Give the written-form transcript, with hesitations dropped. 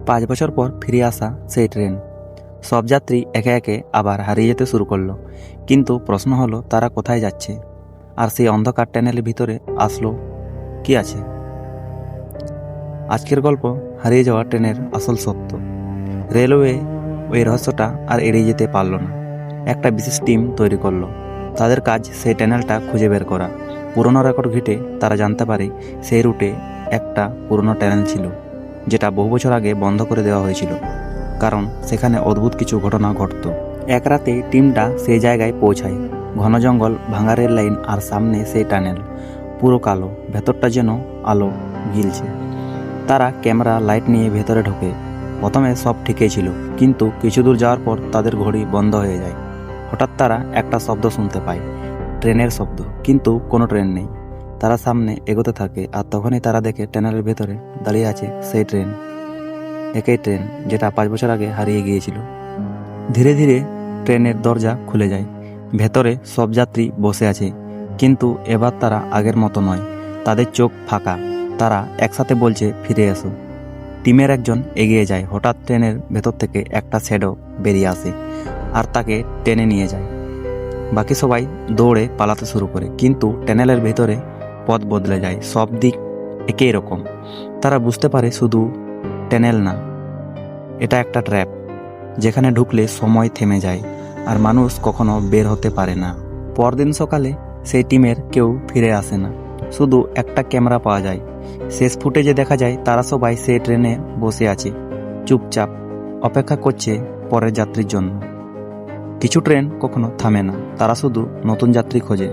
5 বছর পর ফিরে আসা সেই ট্রেন। সব যাত্রী একে একে আবার হারিয়ে যেতে শুরু করলো, কিন্তু প্রশ্ন হলো তারা কোথায় যাচ্ছে, আর সেই অন্ধকার ট্যানেলের ভিতরে আসলো কি আছে। আজকের গল্প হারিয়ে যাওয়া ট্রেনের আসল সত্য। রেলওয়ে ওই রহস্যটা আর এড়িয়ে যেতে পারল না। একটা বিশেষ টিম তৈরি করলো। তাদের কাজ সেই ট্যানেলটা খুঁজে বের করা। পুরনো রেকর্ড ঘেঁটে তারা জানতে পারে সেই রুটে একটা পুরনো ট্যানেল ছিল, যেটা বহু বছর আগে বন্ধ করে দেওয়া হয়েছিল, কারণ সেখানে অদ্ভুত কিছু ঘটনা ঘটত। এক রাতে টিমটা সেই জায়গায় পৌঁছায়। ঘন জঙ্গল, ভাঙা রেল লাইন, আর সামনে সেই টানেল, পুরো কালো, ভেতরটা যেন আলো গিলছে। তারা ক্যামেরা লাইট নিয়ে ভেতরে ঢোকে। প্রথমে সব ঠিকই ছিল, কিন্তু কিছু দূর যাওয়ার পর তাদের ঘড়ি বন্ধ হয়ে যায়। হঠাৎ তারা একটা শব্দ শুনতে পায়, ট্রেনের শব্দ, কিন্তু কোনো ট্রেন নেই। তারা সামনে এগোতে থাকে, আর তখনই তারা দেখে ট্যানেলের ভেতরে দাঁড়িয়ে আছে সেই ট্রেন, একই ট্রেন যেটা 5 বছর আগে হারিয়ে গিয়েছিল। ধীরে ধীরে ট্রেনের দরজা খুলে যায়। ভেতরে সব যাত্রী বসে আছে, কিন্তু এবার তারা আগের মতো নয়। তাদের চোখ ফাঁকা। তারা একসাথে বলছে, ফিরে এসো। টিমের একজন এগিয়ে যায়। হঠাৎ ট্রেনের ভেতর থেকে একটা শ্যাডো বেরিয়ে আসে আর তাকে টেনে নিয়ে যায়। বাকি সবাই দৌড়ে পালাতে শুরু করে, কিন্তু ট্যানেলের ভেতরে পথ বদলে যায়। সব দিক একই রকম। তারা বুঝতে পারে শুধু ট্যানেল না, এটা একটা ট্র্যাপ, যেখানে ঢুকলে সময় থেমে যায় আর মানুষ কখনো বের হতে পারে না। পরদিন সকালে সেই টিমের কেউ ফিরে আসে না, শুধু একটা ক্যামেরা পাওয়া যায়। শেষ ফুটেজে দেখা যায় তারা সবাই সেই ট্রেনে বসে আছে, চুপচাপ অপেক্ষা করছে পরের যাত্রীর জন্য। কিছু ট্রেন কখনো থামে না, তারা শুধু নতুন যাত্রী খোঁজে।